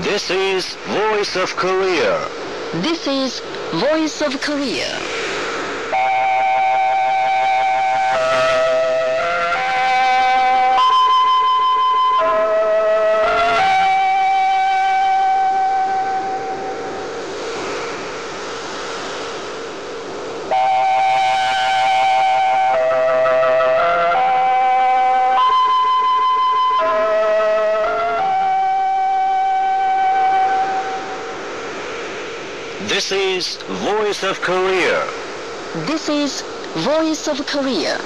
This is Voice of Korea. This is Voice of Korea. This is Voice of Korea. This is Voice of Korea.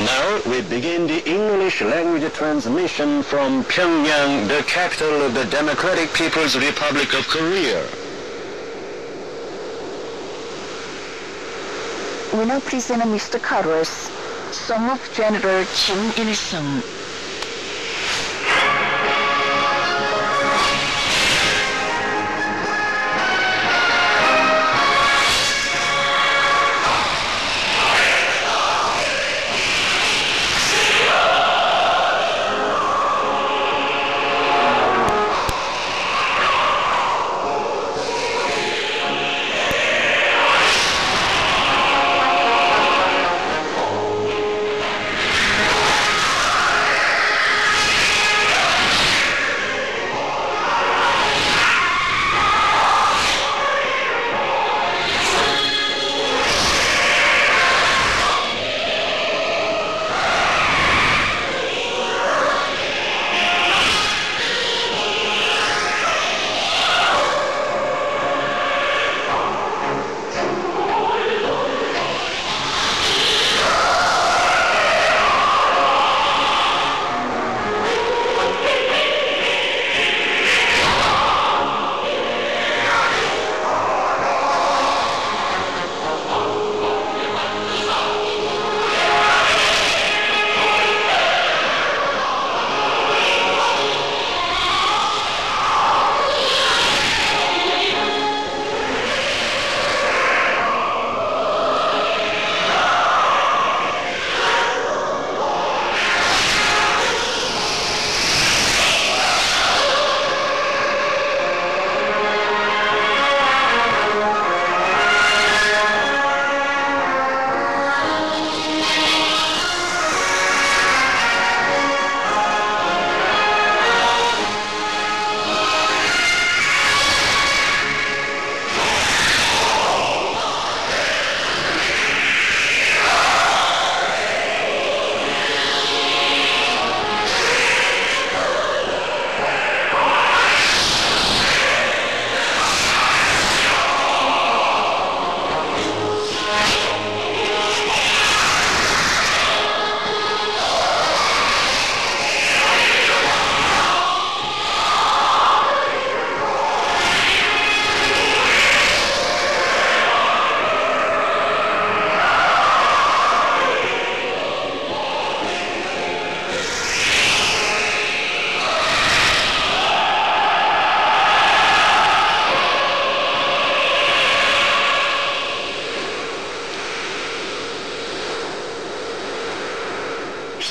Now we begin the English language transmission from Pyongyang, the capital of the Democratic People's Republic of Korea. We now present Mr. Carter's Song of General Jong-il.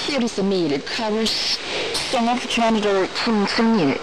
Here is a mail covers Song of General Kim Jong-il.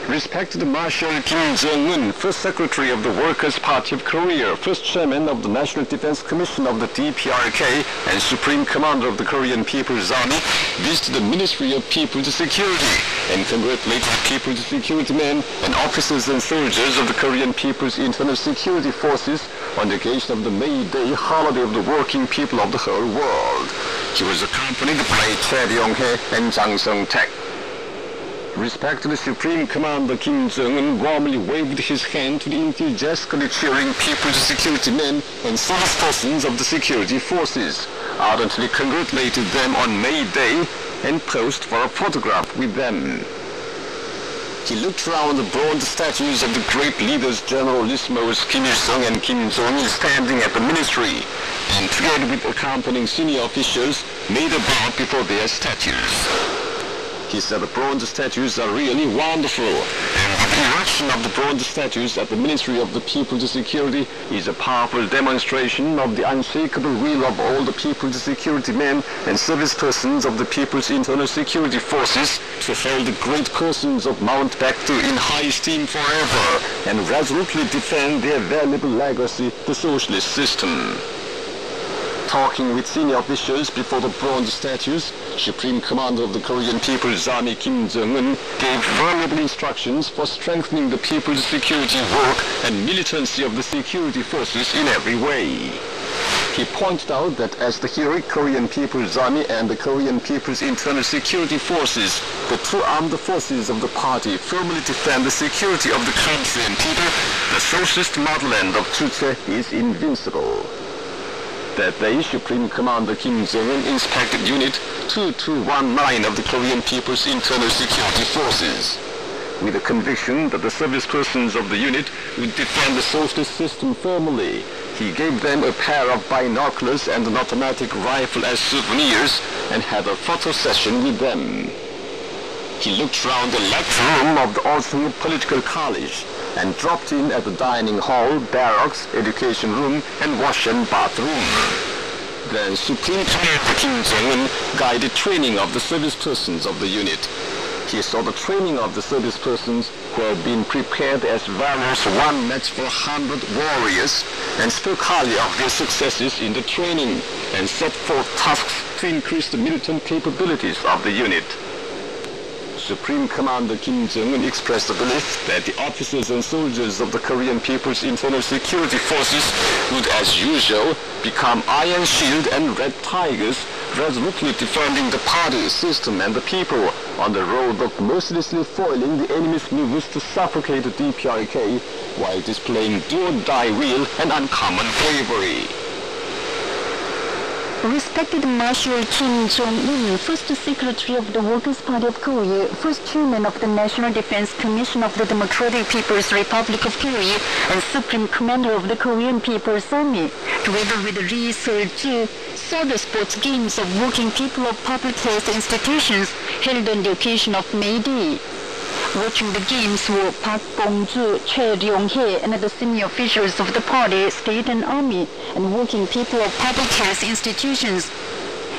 Respected Marshal Kim Jong-un, First Secretary of the Workers' Party of Korea, First Chairman of the National Defense Commission of the DPRK, and Supreme Commander of the Korean People's Army, visited the Ministry of People's Security and congratulated People's Security men and officers and soldiers of the Korean People's Internal Security Forces on the occasion of the May Day holiday of the working people of the whole world. He was accompanied by Chae Ryong-hae and Jang Sung-taek. Respected Supreme Commander Kim Jong-un warmly waved his hand to the enthusiastically cheering People's Security men and service persons of the security forces, ardently congratulated them on May Day, and posed for a photograph with them. He looked round the bronze statues of the great leaders Generalismos Kim Il-sung and Kim Jong-il standing at the ministry, and together with accompanying senior officials, made a bow before their statues. He said the bronze statues are really wonderful, and the erection of the bronze statues at the Ministry of the People's Security is a powerful demonstration of the unshakable will of all the People's Security men and service persons of the People's Internal Security Forces to hold the great persons of Mount Baekdu in high esteem forever and resolutely defend their valuable legacy, the socialist system. Talking with senior officials before the bronze statues, Supreme Commander of the Korean People's Army Kim Jong-un gave valuable instructions for strengthening the people's security work and militancy of the security forces in every way. He pointed out that as the heroic Korean People's Army and the Korean People's Internal Security Forces, the two armed forces of the party firmly defend the security of the country and people, the socialist motherland of Juche is invincible. That day, Supreme Commander Kim Jong-un inspected Unit 2219 of the Korean People's Internal Security Forces. With the conviction that the service persons of the unit would defend the socialist system firmly, he gave them a pair of binoculars and an automatic rifle as souvenirs and had a photo session with them. He looked round the lecture room of the Osung Political College and dropped in at the dining hall, barracks, education room, and wash and bathroom. Then Supreme Commander Kim Jong-un guided training of the service persons of the unit. He saw the training of the service persons who had been prepared as warriors, one match for 100 warriors, and spoke highly of their successes in the training and set forth tasks to increase the militant capabilities of the unit. Supreme Commander Kim Jong-un expressed the belief that the officers and soldiers of the Korean People's Internal Security Forces would, as usual, become iron shield and red tigers, resolutely defending the party system and the people on the road of mercilessly foiling the enemy's movements to suffocate the DPRK while displaying do-or-die will and uncommon bravery. Respected Marshal Kim Jong-un, First Secretary of the Workers' Party of Korea, First Chairman of the National Defense Commission of the Democratic People's Republic of Korea, and Supreme Commander of the Korean People's Army, together with Lee Seol-ju, saw the sports games of working people of public health institutions held on the occasion of May Day. Watching the games were Park Bong-ju, Choi Ryong-hye, and the senior officials of the party, state and army, and working people of public health institutions.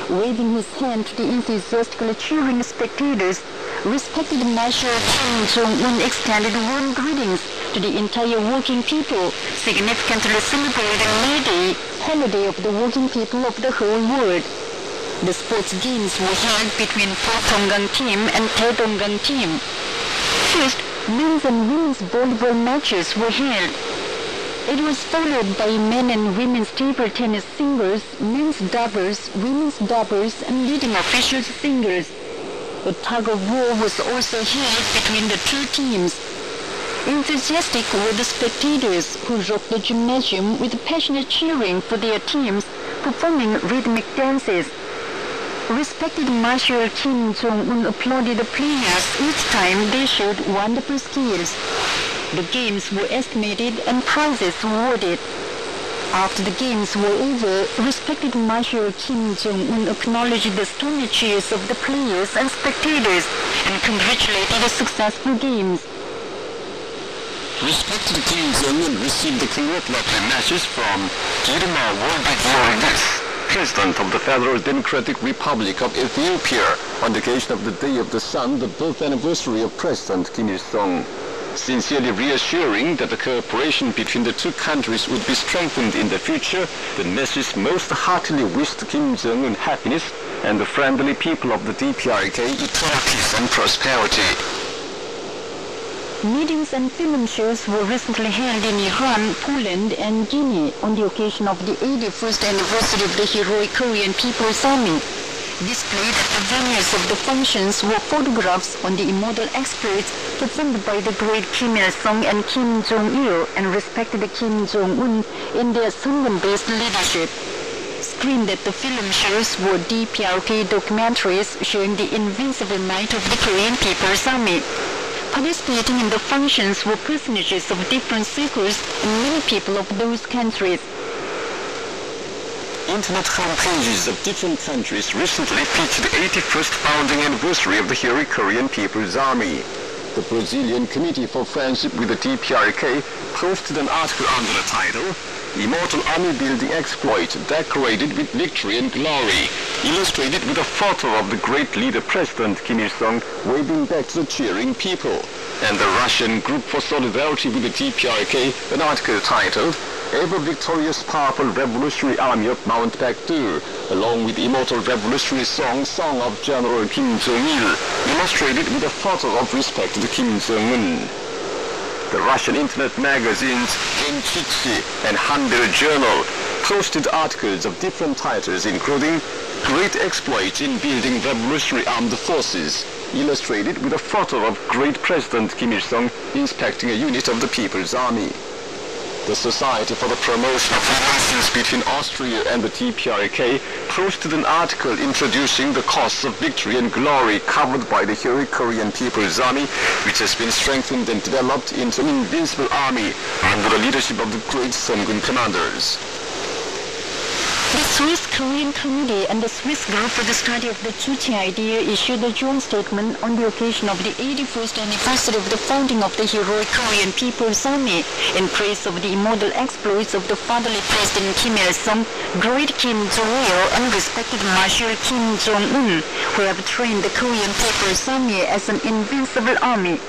Waving his hand to the enthusiastically cheering spectators, respected Marshal Kim Jong-un extended warm greetings to the entire working people, significantly celebrating May Day, holiday of the working people of the whole world. The sports games were held between Donggang team and Taedonggang team. First, men's and women's volleyball matches were held. It was followed by men and women's table tennis singles, men's doubles, women's doubles, and leading officials singles. A tug of war was also held between the two teams. Enthusiastic were the spectators who rocked the gymnasium with passionate cheering for their teams, performing rhythmic dances. Respected Marshal Kim Jong-un applauded the players each time they showed wonderful skills. The games were estimated and prizes awarded. After the games were over, respected Marshal Kim Jong-un acknowledged the stormy cheers of the players and spectators and congratulated the successful games. Respected Kim Jong-un received the congratulatory message from Editorial, President of the Federal Democratic Republic of Ethiopia, on the occasion of the Day of the Sun, the birth anniversary of President Kim Il-sung, sincerely reassuring that the cooperation between the two countries would be strengthened in the future. The message most heartily wished Kim Jong-un happiness and the friendly people of the DPRK eternal peace and prosperity. Meetings and film shows were recently held in Iran, Poland, and Guinea on the occasion of the 81st anniversary of the heroic Korean People's Army. Displayed at the venues of the functions were photographs on the immortal exploits performed by the great Kim Il-sung and Kim Jong-il, and respected Kim Jong-un in their Sunwon-based leadership. Screened at the film shows were DPRK documentaries showing the invincible might of the Korean People's Army. Participating in the functions were personages of different circles and many people of those countries. Internet homepages of different countries recently featured the 81st founding anniversary of the heroic Korean People's Army. The Brazilian Committee for Friendship with the DPRK posted an article under the title, Immortal Army Building Exploit Decorated with Victory and Glory, illustrated with a photo of the great leader President Kim Il-sung waving back to the cheering people, and the Russian Group for Solidarity with the DPRK, an article titled, Ever Victorious Powerful Revolutionary Army of Mount Baekdu, along with the immortal revolutionary song of General Kim Jong-il, illustrated with a photo of respected Kim Jong-un. The Russian internet magazines Reminiscences and Handel Journal posted articles of different titles including Great Exploits in Building Revolutionary Armed Forces, illustrated with a photo of great President Kim Il-sung inspecting a unit of the People's Army. The Society for the Promotion of Relations between Austria and the DPRK posted an article introducing the costs of victory and glory covered by the heroic Korean People's Army, which has been strengthened and developed into an invincible army under the leadership of the great Song-gun commanders. The Swiss Korean Committee and the Swiss Group for the Study of the Juche Idea issued a joint statement on the occasion of the 81st anniversary of the founding of the heroic Korean People's Army in praise of the immortal exploits of the fatherly President Kim Il-sung, great Kim Jong-il, and respected Marshal Kim Jong-un, who have trained the Korean People's Army as an invincible army.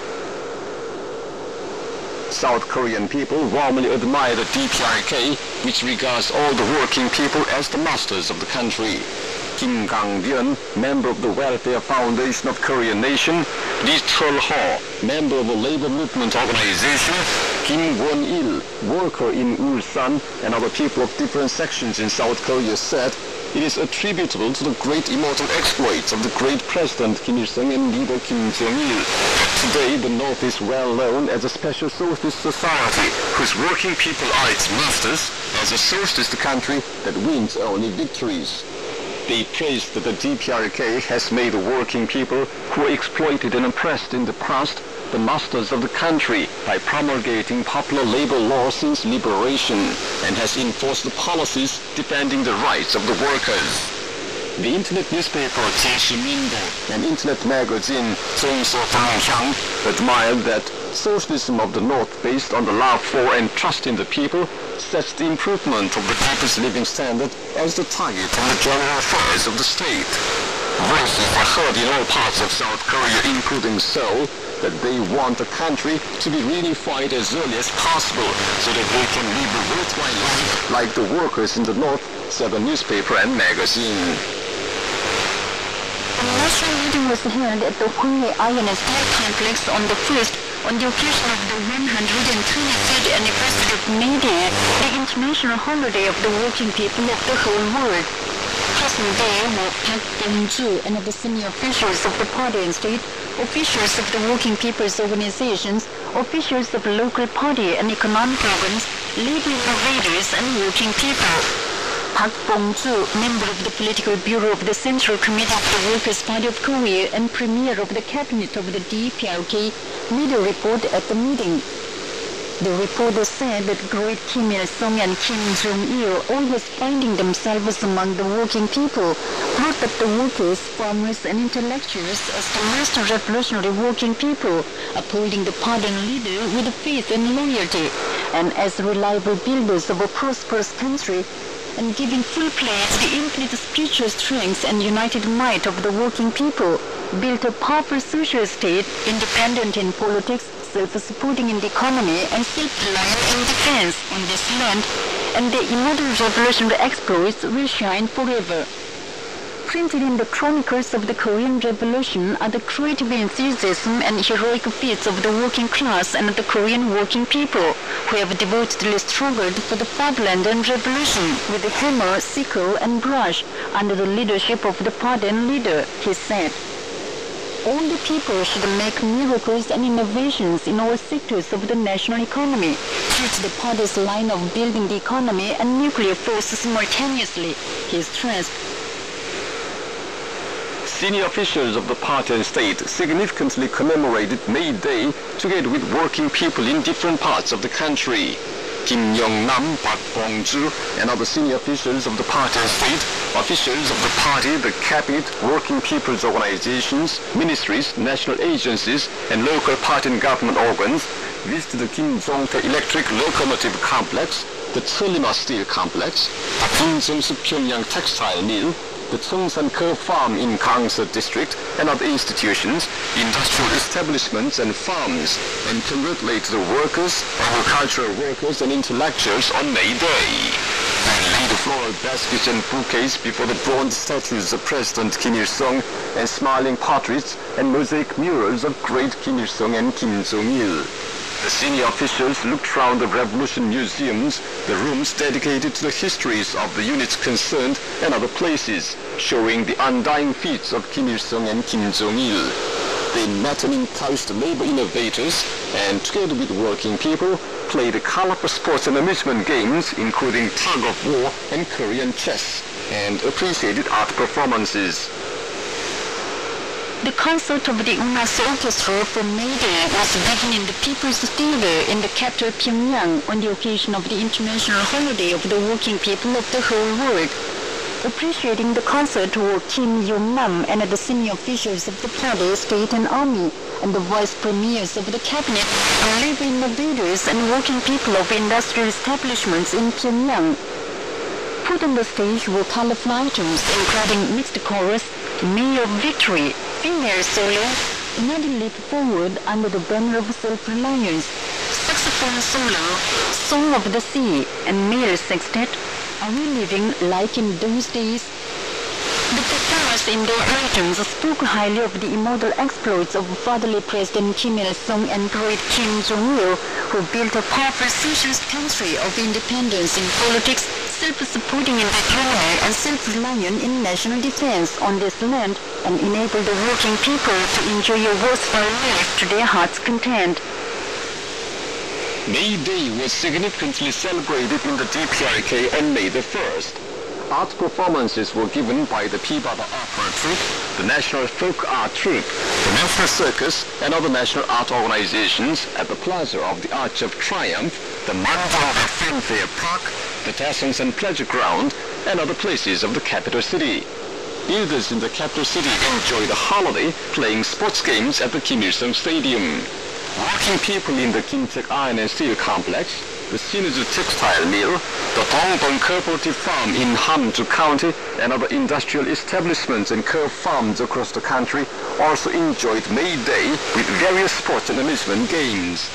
South Korean people warmly admire the DPRK, which regards all the working people as the masters of the country. Kim Gang-byun, member of the Welfare Foundation of Korean Nation, Lee Chol-ho, member of the labor movement organization, Kim Won-il, worker in Ulsan, and other people of different sections in South Korea said it is attributable to the great immortal exploits of the great President Kim Il-sung and leader Kim Jong-il. Today, the North is well known as a special socialist society whose working people are its masters, as a socialist country that wins only victories. They praised that the DPRK has made the working people who were exploited and oppressed in the past the masters of the country by promulgating popular labor laws since liberation and has enforced the policies defending the rights of the workers. The internet newspaper Minbo and internet magazine Jong-il admired that socialism of the North based on the love for and trust in the people sets the improvement of the people's living standard as the target in the general affairs of the state. Voices are heard in all parts of South Korea, including Seoul, that they want the country to be reunified as early as possible so that they can live a worthwhile life like the workers in the North, said the newspaper and magazine. A national meeting was held at the Hwee Iron and Steel Complex on the occasion of the 123rd anniversary of May Day, the international holiday of the working people of the whole world. Present there were Park Bong-ju and other senior officials of the party and state, officials of the working people's organizations, officials of local party and economic organs, labor innovators, and working people. Park Bong-ju, member of the Political Bureau of the Central Committee of the Workers' Party of Korea and Premier of the Cabinet of the DPRK, made a report at the meeting. The reporter said that great Kim Il-sung and Kim Jong-il, always finding themselves among the working people, brought up the workers, farmers, and intellectuals as the most revolutionary working people, upholding the party and leader with faith and loyalty, and as reliable builders of a prosperous country, and giving full play to the infinite spiritual strength and united might of the working people, built a powerful social state, independent in politics, self-supporting in the economy, and self-reliant in defense on this land, and the immortal revolutionary exploits will shine forever. Printed in the chronicles of the Korean Revolution are the creative enthusiasm and heroic feats of the working class and the Korean working people, who have devotedly struggled for the fatherland and revolution with the hammer, sickle, and brush under the leadership of the party and leader, he said. All the people should make miracles and innovations in all sectors of the national economy, teach the party's line of building the economy and nuclear force simultaneously, he stressed. Senior officials of the party and state significantly commemorated May Day together with working people in different parts of the country. Kim Yong-nam, Park Bong-ju, and other senior officials of the party and state, officials of the party, the cabinet, working people's organizations, ministries, national agencies, and local party and government organs visited the Kim Jong-tae Electric Locomotive Complex, the Cheolima Steel Complex, the Kim Jong-su Pyongyang Textile Mill, the Cheongsan-Ko Farm in Gangsa District, and other institutions, industrial establishments and farms, and congratulated the workers, agricultural workers, and intellectuals on May Day. They laid floral baskets and bouquets before the bronze statues of President Kim Il-sung and smiling portraits and mosaic murals of great Kim Il-sung and Kim Jong-il. The senior officials looked round the Revolution museums, the rooms dedicated to the histories of the units concerned, and other places, showing the undying feats of Kim Il-sung and Kim Jong-il. They met and encouraged labor innovators, and together with working people, played colorful sports and amusement games, including tug-of-war and Korean chess, and appreciated art performances. The concert of the UNAS Orchestra for May Day was given in the People's Theater in the capital Pyongyang on the occasion of the International Holiday of the Working People of the whole world. Appreciating the concert were Kim Yong-nam and the senior officials of the party, state and army, and the vice premiers of the cabinet, and labor innovators and working people of industrial establishments in Pyongyang. Put on the stage were color fighters, including mixed chorus, May of Victory, female solo, another leap forward under the banner of self-reliance, saxophone solo, Song of the Sea, and male sextet. Are we living like in those days? The performers in their items spoke highly of the immortal exploits of fatherly President Kim Il-sung and great Kim Jong-il, who built a powerful socialist country of independence in politics, self-supporting in the economy, and self-reliant in national defense on this land, and enabled the working people to enjoy a worthwhile life to their heart's content. May Day was significantly celebrated in the DPRK on May the 1st. Art performances were given by the Pibaba Opera Troupe, the National Folk Art Troupe, the National Circus, and other national art organizations at the Plaza of the Arch of Triumph, the Mandalay Fanfare Park, the Tassans and Pleasure Ground, and other places of the capital city. Builders in the capital city enjoy the holiday playing sports games at the Kim Il-sung Stadium. Working people in the Kimcheok Iron and Steel Complex, the Sinuju Textile Mill, the Dongbong Cooperative Farm in Hamju County, and other industrial establishments and farms across the country also enjoyed May Day with various sports and amusement games.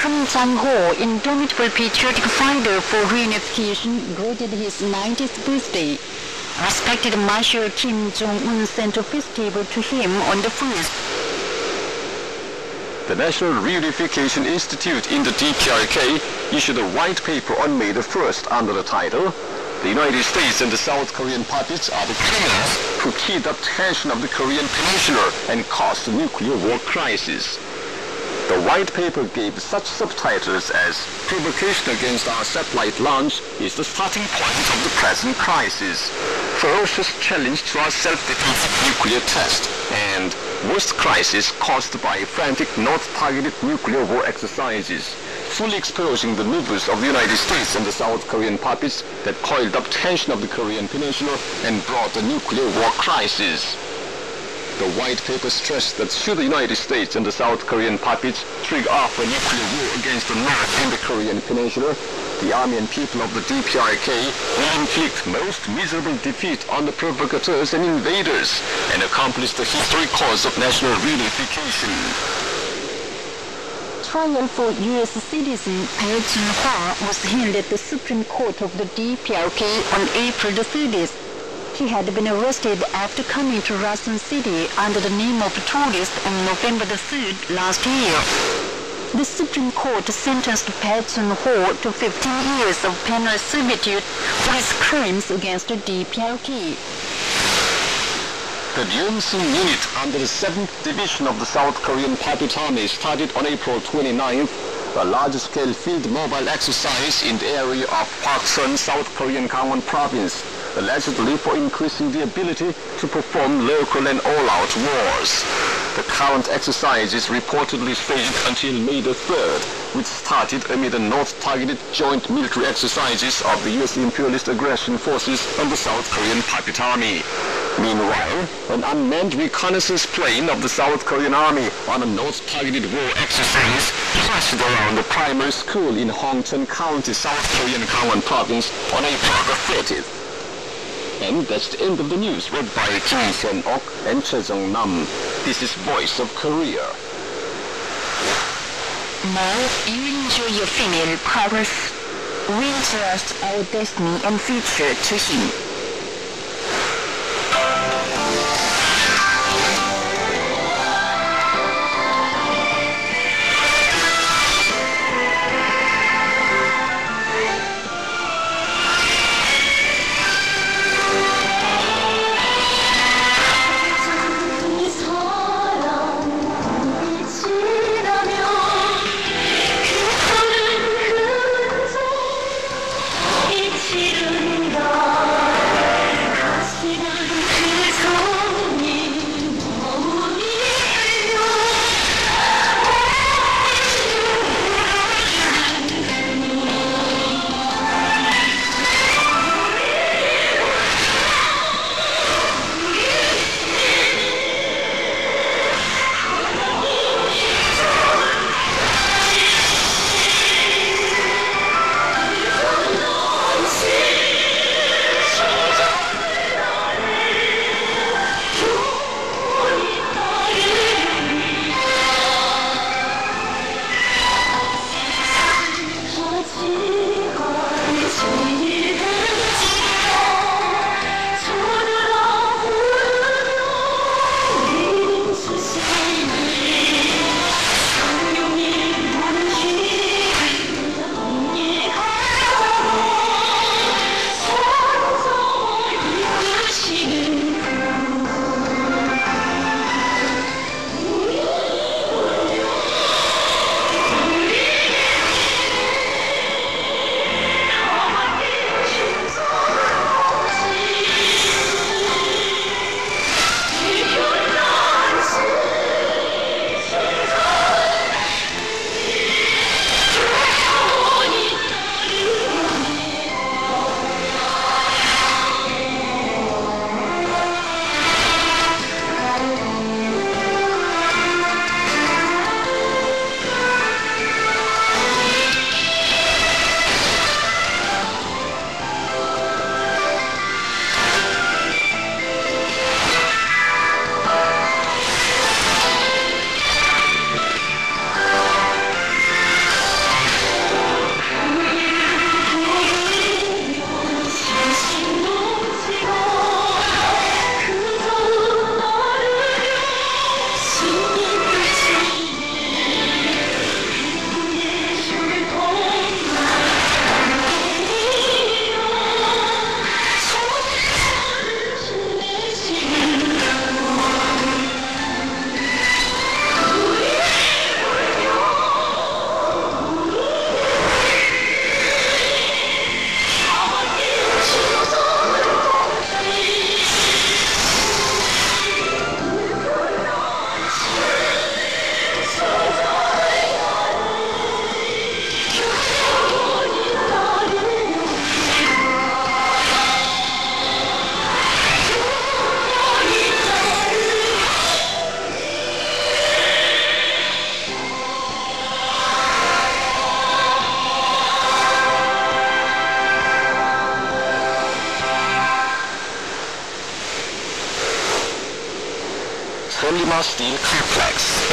Han Sang-ho, indomitable patriotic fighter for reunification, greeted his 90th birthday. Respected Marshal Kim Jong-un sent a feast table to him on the 1st. The National Reunification Institute in the DPRK issued a white paper on May the 1st under the title, "The United States and the South Korean puppets are the criminals who keyed up tension of the Korean Peninsula and caused the nuclear war crisis." The white paper gave such subtitles as "Provocation against our satellite launch is the starting point of the present crisis," "Ferocious challenge to our self-defensive nuclear test," and "Worst crisis caused by frantic North-targeted nuclear war exercises," fully exposing the moves of the United States and the South Korean puppets that coiled up tension of the Korean Peninsula and brought the nuclear war crisis. The white paper stressed that should the United States and the South Korean puppets trigger off a nuclear war against the North and the Korean Peninsula, the army and people of the DPRK will inflict most miserable defeat on the provocateurs and invaders and accomplish the historic cause of national reunification. Trial for U.S. citizen Bae Jun-hwa was held at the Supreme Court of the DPRK on April the 30th. He had been arrested after coming to Rason City under the name of a tourist on November the 3rd last year. The Supreme Court sentenced Bae Jun-hwa to 15 years of penal servitude for his crimes against the DPRK. The Jong-un unit under the 7th Division of the South Korean Puppet Army started on April 29th a large-scale field mobile exercise in the area of Paksan, South Korean Gangwon Province, allegedly for increasing the ability to perform local and all-out wars. The current exercise is reportedly staged until May the 3rd, which started amid the North-targeted joint military exercises of the U.S. imperialist aggression forces on the South Korean Puppet Army. Meanwhile, an unmanned reconnaissance plane of the South Korean Army on a North-targeted war exercise crashed around the primary school in Hongcheon County, South Korean Gangwon Province on April the 30th. And that's the end of the news, read by Kim Sen-ok and Choi Jong-nam. This is Voice of Korea. Now you enjoy your female powers. We entrust our destiny and future to him. 이치른다 Solima Steel Complex.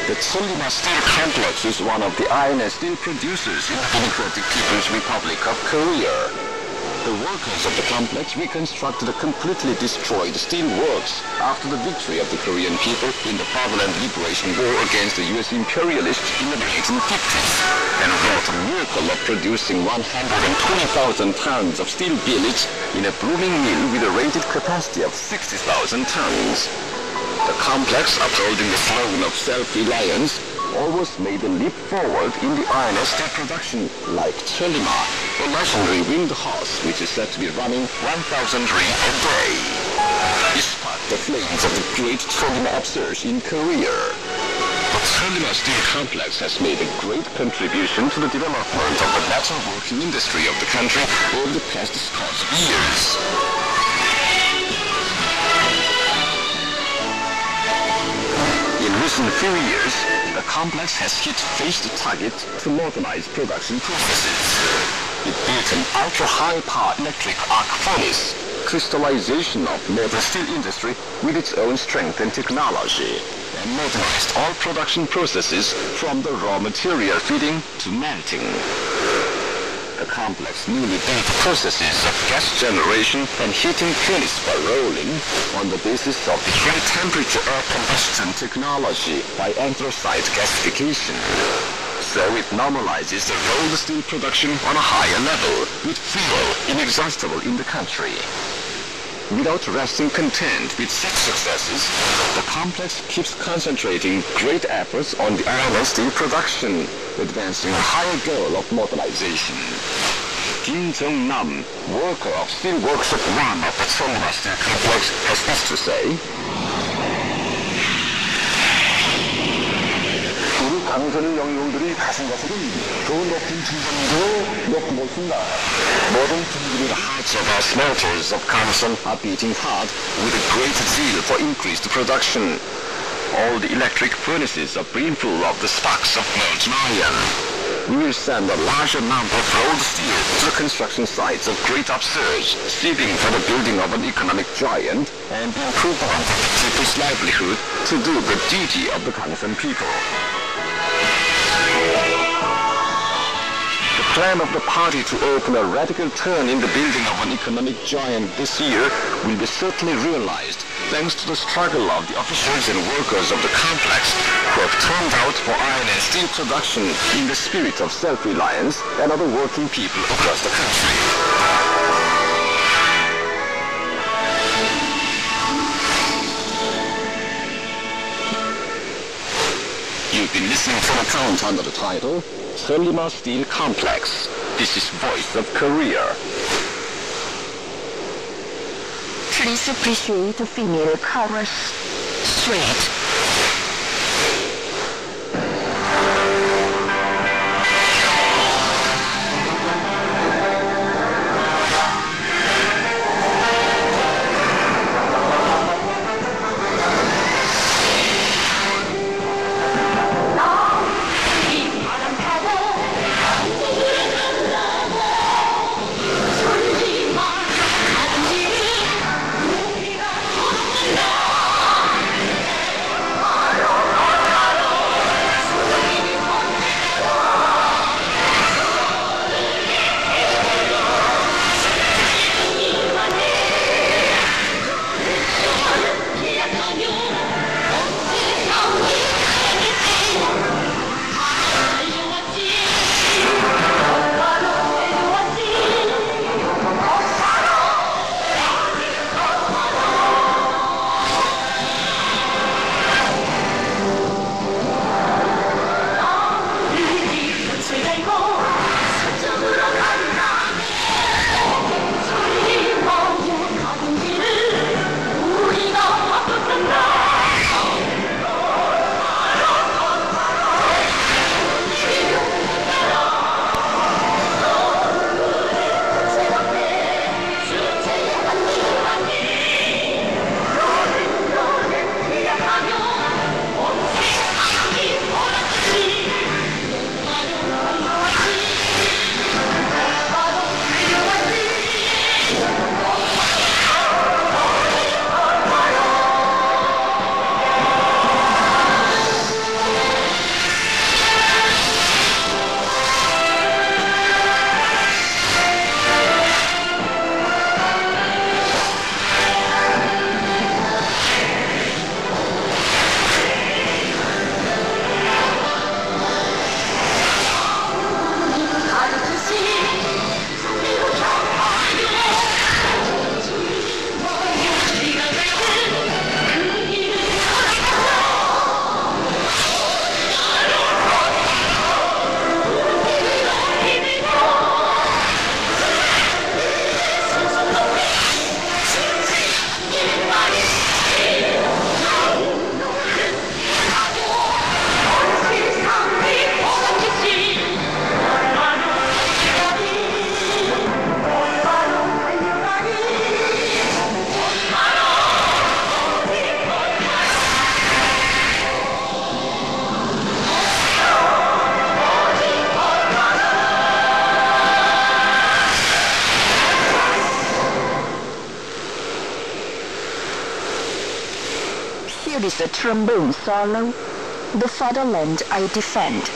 The Solima Steel Complex is one of the iron and steel producers in the Democratic People's Republic of Korea. The workers of the complex reconstructed a completely destroyed steel works after the victory of the Korean people in the Fatherland Liberation War against the U.S. imperialists in the 1950s, and wrought a miracle of producing 120,000 tons of steel billets in a booming mill with a rated capacity of 60,000 tons. The complex, upholding the slogan of self-reliance, almost made a leap forward in the iron and steel production, like Solima, the legendary wind horse, which is said to be running 1,000 reams a day. Despite the flames of the great Solima upsurge in Korea, the Solima Steel Complex has made a great contribution to the development of the metalworking industry of the country over the past scores of years. In recent few years, the complex has faced a target to modernize production processes. It built an ultra-high-power electric arc furnace, crystallization of modern steel industry with its own strength and technology, and modernized all production processes from the raw material feeding to melting. The complex newly built processes of gas generation and heating furnace by rolling on the basis of the high temperature air combustion technology by anthracite gasification. So it normalizes the rolled steel production on a higher level, with fuel inexhaustible in the country. Without resting content with such successes, the complex keeps concentrating great efforts on the iron and steel production, advancing a higher goal of modernization. Kim Jong-un, worker of Steel Workshop 1 of the Solima Steel Complex, has this to say. 우리 강선의 영웅들이 가진 것은 더 높은 충전도 높은 곳입니다. Modern hearts of our smelters of Kamsan are beating hard with a great zeal for increased production. All the electric furnaces are brimful of the sparks of molten iron. We will send a larger number of rolled steel to the construction sites of great upsurge, seeking for the building of an economic giant and improvement of the people's livelihood to do the duty of the Kamsan people. The plan of the party to open a radical turn in the building of an economic giant this year will be certainly realized thanks to the struggle of the officials and workers of the complex who have turned out for iron and steel production in the spirit of self-reliance and other working people across the country. You've been listening to an account under the title Solima Steel Complex. This is Voice of Korea. Please appreciate the female chorus. Straight. Here is a trombone solo. The fatherland I defend.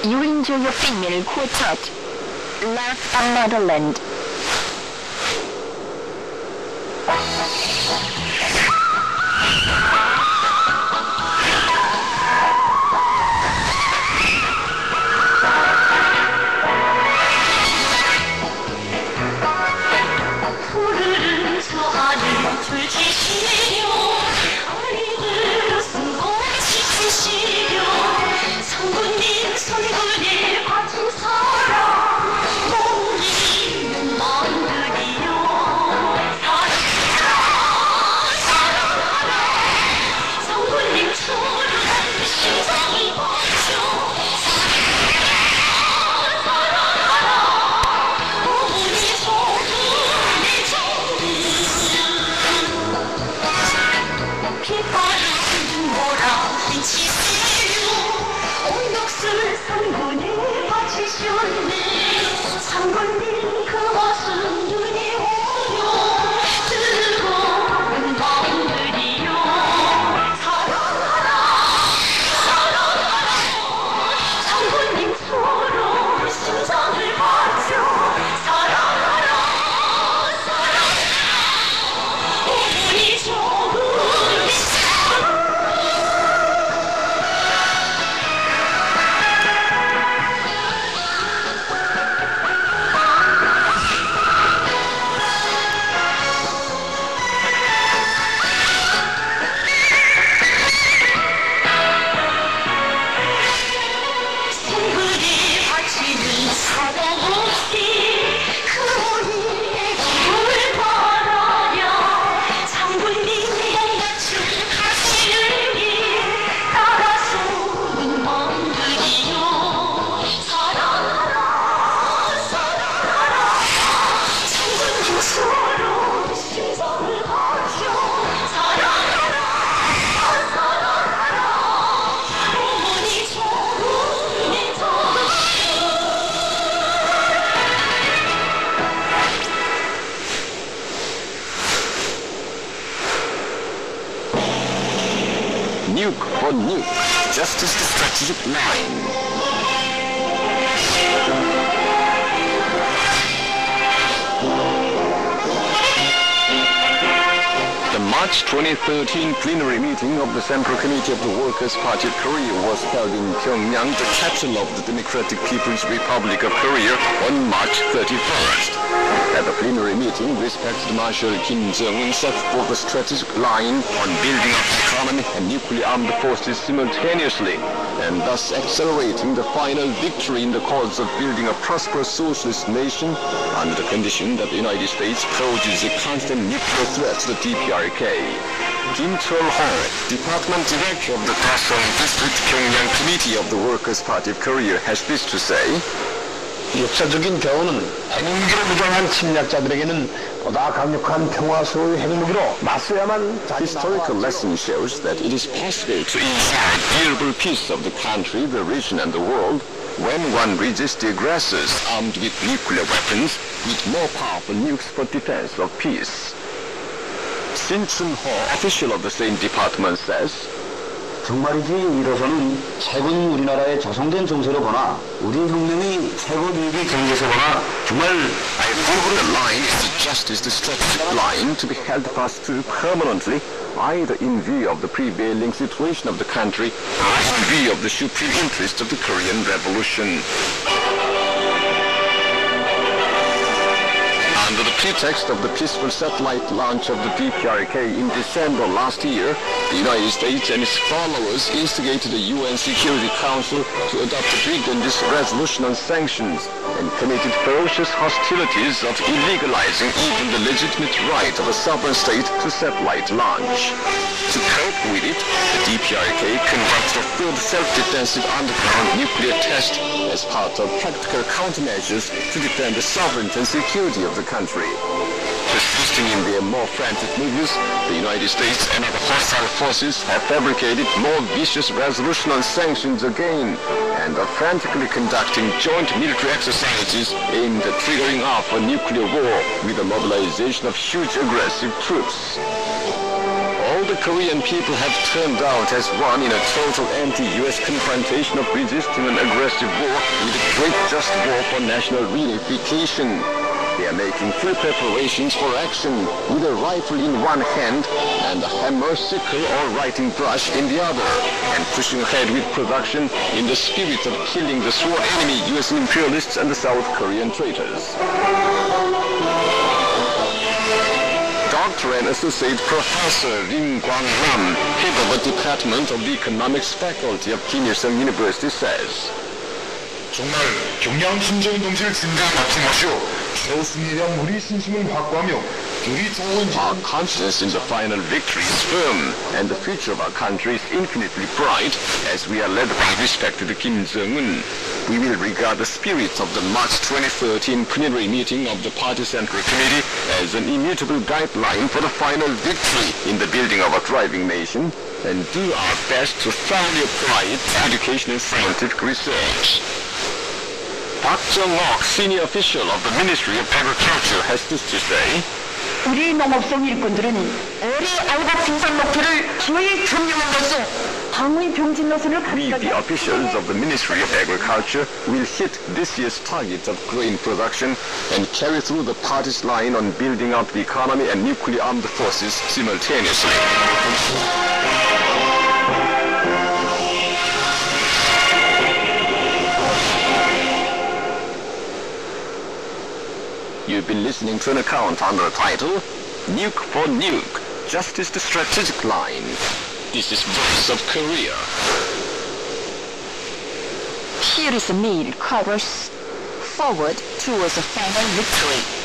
You enjoy your female quartet. Love and Motherland. Nuke for nuke, just as the strategic line. The March 2013 plenary meeting of the Central Committee of the Workers' Party of Korea was held in Pyongyang, the capital of the Democratic People's Republic of Korea, on March 31st. At the plenary meeting, respected Marshal Kim Jong-un set forth a strategic line on building up the economy and nuclear armed forces simultaneously, and thus accelerating the final victory in the cause of building a prosperous socialist nation under the condition that the United States poses a constant nuclear threat to the DPRK. Kim Chol-ho, Department Director of the Daeseong District Pyongyang Committee of the Workers' Party of Korea, has this to say. 역사적인 교훈은 핵무기로 무장한 침략자들에게는 보다 강력한 평화 수호의 핵무기로 맞서야만 Historical lesson shows that it is possible to ensure durable peace of the country, the region and the world when one resists the aggressors armed with nuclear weapons with more powerful nukes for defense of peace. Shin Chun-ho, official of the same department, says, 정말이지 이로서는 최근 우리나라의 조성된 정세로 보나 우리 혁명이 최고 위기 경제에서 보나 정말 I feel the line is just as the strategic line to be held fast to permanently, either in view of the prevailing situation of the country or in view of the supreme interest of the Korean Revolution. Under the pretext of the peaceful satellite launch of the DPRK in December last year, the United States and its followers instigated the UN Security Council to adopt a brigandist resolution on sanctions and committed ferocious hostilities of illegalizing even the legitimate right of a sovereign state to satellite launch. To cope with it, the DPRK conducted a third self-defensive underground nuclear test as part of practical countermeasures to defend the sovereignty and security of the country. Persisting in their more frantic moves, the United States and other hostile forces have fabricated more vicious resolution on sanctions again and are frantically conducting joint military exercises aimed at triggering off a nuclear war with the mobilization of huge aggressive troops. All the Korean people have turned out as one in a total anti-US confrontation of resisting an aggressive war with a great just war for national reunification. They are making full preparations for action with a rifle in one hand and a hammer, sickle or writing brush in the other, and pushing ahead with production in the spirit of killing the sworn enemy US imperialists and the South Korean traitors. Dr. and Associate Professor Rim Kwang-ram, head of the Department of the Economics Faculty of Kim Il-sung University, says, 정말 경량 신정동시를 진정에 맞춤하시오. 세웠음에 대한 우리 신심을 확고하며 우리 좋은 Our confidence in the final victory is firm, and the future of our country is infinitely bright as we are led by respected Kim Jong-un. We will regard the spirit of the March 2013 plenary meeting of the Party Central Committee as an immutable guideline for the final victory in the building of a thriving nation, and do our best to thoroughly apply it to education and scientific research. Park Jong-ok, senior official of the Ministry of Agriculture, has this to say. 우리 농업성 일꾼들은 올해 알곡 생산 목표를 기어이 점령함으로써 당의 병진 노선을 We, the officials of the Ministry of Agriculture, will hit this year's target of grain production and carry through the party's line on building up the economy and nuclear armed forces simultaneously. You've been listening to an account under the title, Nuke for Nuke, Justice the Strategic Line. This is Voice of Korea. Here is a meal course forward towards a final victory.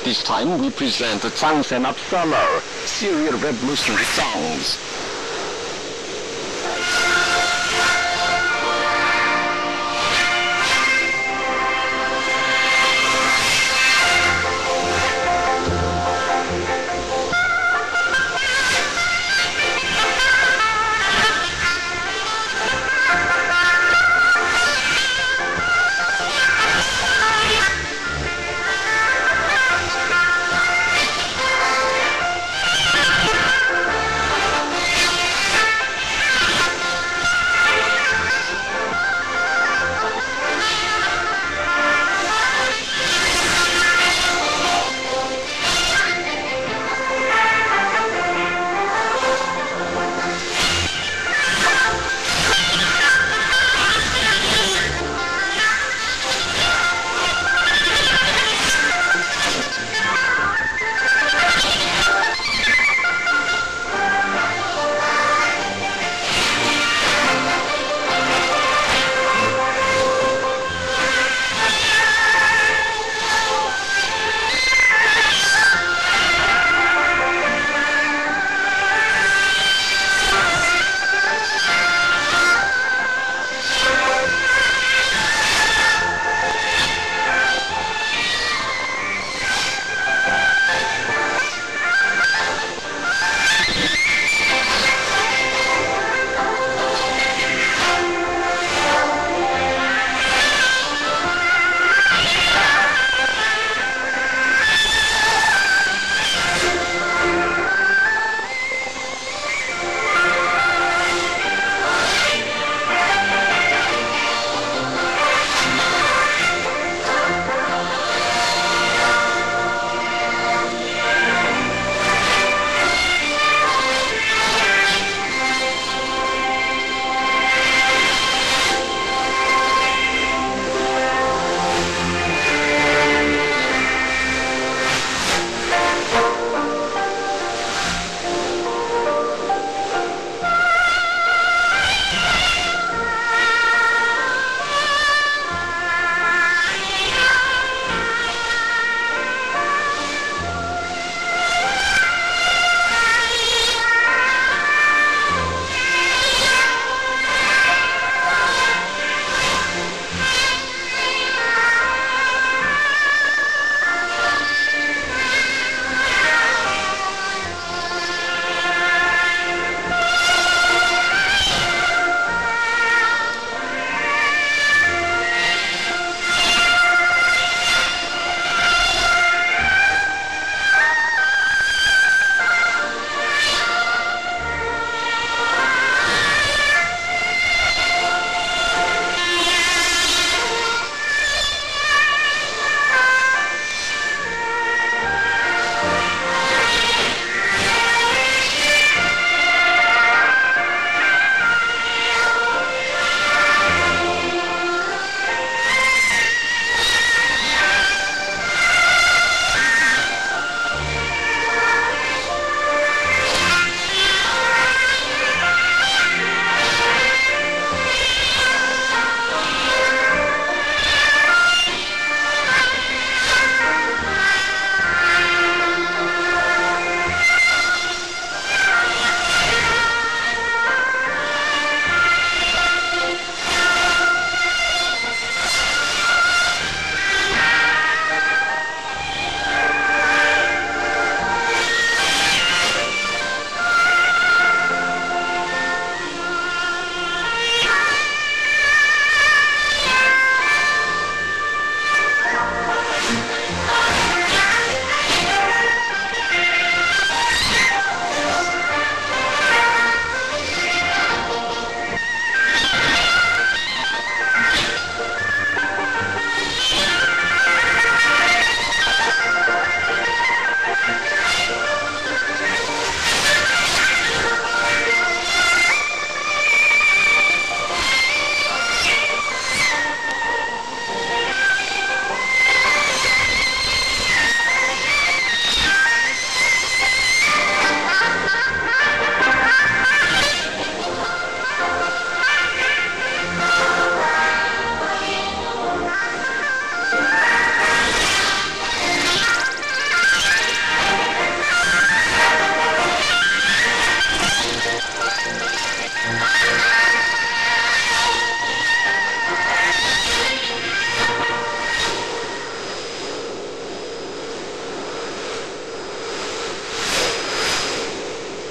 This time we present the Changsen of Summer, serial revolutionary songs.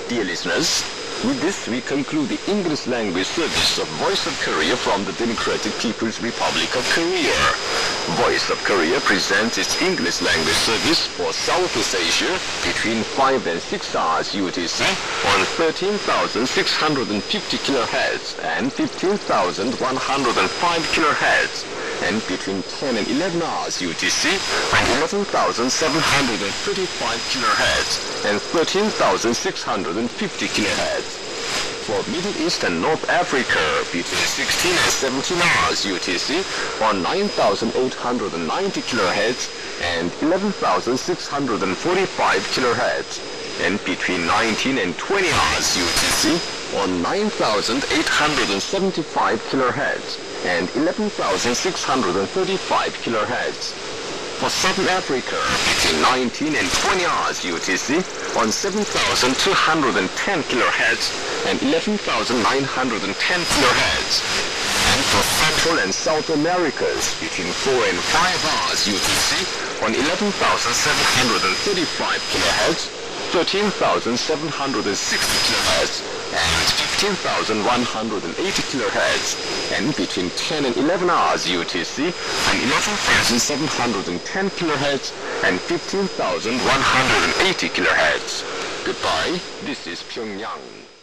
Dear listeners, with this we conclude the English language service of Voice of Korea from the Democratic People's Republic of Korea. Voice of Korea presents its English language service for Southeast Asia between 5 and 6 hours UTC on 13,650 kHz and 15,105 kHz, and between 10 and 11 hours UTC on 11,735 kHz and 13,650 kHz. For Middle East and North Africa between 16 and 17 hours UTC on 9,890 kHz and 11,645 kHz, and between 19 and 20 hours UTC on 9,875 kHz and 11,635 kHz. For Southern Africa, between 19 and 20 hours UTC on 7,210 kHz and 11,910 kHz. And for Central and South Americas, between 4 and 5 hours UTC on 11,735 kHz, 13,760 kHz, and 15,180 kHz, and between 10 and 11 hours UTC on 11,710 kHz and 15,180 kHz. Goodbye, this is Pyongyang.